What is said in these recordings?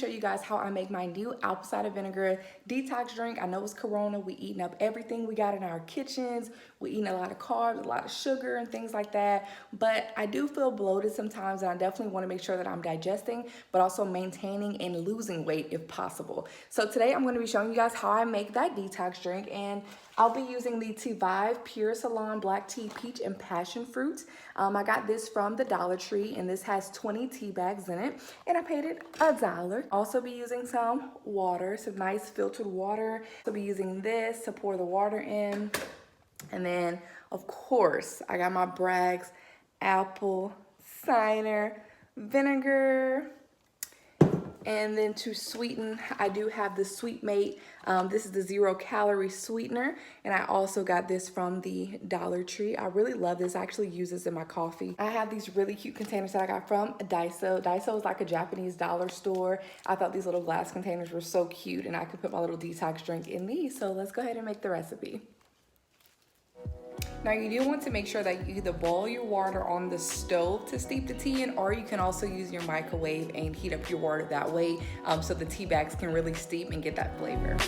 show you guys how I make my new apple cider vinegar detox drink. I know it's Corona. We eating up everything we got in our kitchens. We eating a lot of carbs, a lot of sugar and things like that. But I do feel bloated sometimes, and I definitely want to make sure that I'm digesting, but also maintaining and losing weight if possible. So today I'm going to be showing you guys how I make that detox drink, and I'll be using the Tevia Pure Ceylon Black Tea Peach and Passion Fruit. I got this from the Dollar Tree, and this has 20 tea bags in it, and I paid it $1. Also be using some water, some nice filtered water. So be using this to pour the water in. And then, of course, I got my Bragg's apple cider vinegar. And then to sweeten, I do have the Sweet Mate. This is the 0-calorie sweetener. And I also got this from the Dollar Tree. I really love this. I actually use this in my coffee. I have these really cute containers that I got from Daiso. Daiso is like a Japanese dollar store. I thought these little glass containers were so cute, and I could put my little detox drink in these. So let's go ahead and make the recipe. Now you do want to make sure that you either boil your water on the stove to steep the tea in, or you can also use your microwave and heat up your water that way, so the tea bags can really steep and get that flavor.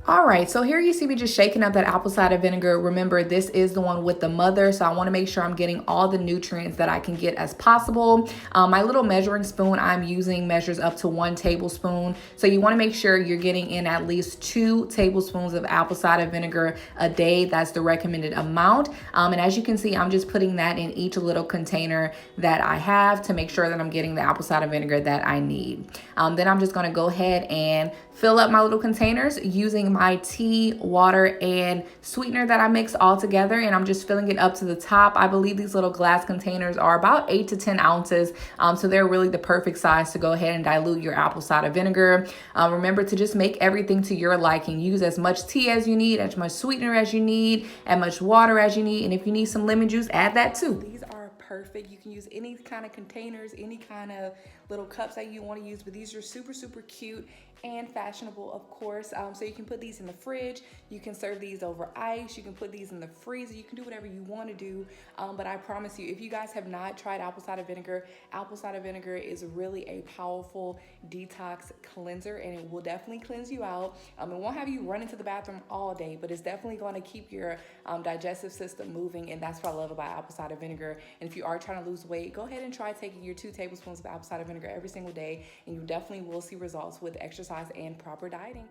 All right, so here you see me just shaking up that apple cider vinegar. Remember, this is the one with the mother, so I want to make sure I'm getting all the nutrients that I can get as possible. My little measuring spoon I'm using measures up to 1 tablespoon. So you want to make sure you're getting in at least 2 tablespoons of apple cider vinegar a day. That's the recommended amount. And as you can see, I'm just putting that in each little container that I have to make sure that I'm getting the apple cider vinegar that I need. Then I'm just going to go ahead and fill up my little containers using my tea, water, and sweetener that I mix all together, and I'm just filling it up to the top. I believe these little glass containers are about 8 to 10 ounces, so they're really the perfect size to go ahead and dilute your apple cider vinegar. Remember to just make everything to your liking. Use as much tea as you need, as much sweetener as you need, as much water as you need, and if you need some lemon juice, add that too. These are perfect. You can use any kind of containers, any kind of little cups that you want to use, but these are super, super cute and fashionable, of course. So you can put these in the fridge, you can serve these over ice, you can put these in the freezer, you can do whatever you want to do. But I promise you, if you guys have not tried apple cider vinegar is really a powerful detox cleanser, and it will definitely cleanse you out. It won't have you run into the bathroom all day, but it's definitely going to keep your digestive system moving, and that's what I love about apple cider vinegar. And if you are trying to lose weight, go ahead and try taking your 2 tablespoons of apple cider vinegar every single day, and you definitely will see results with exercise and proper dieting.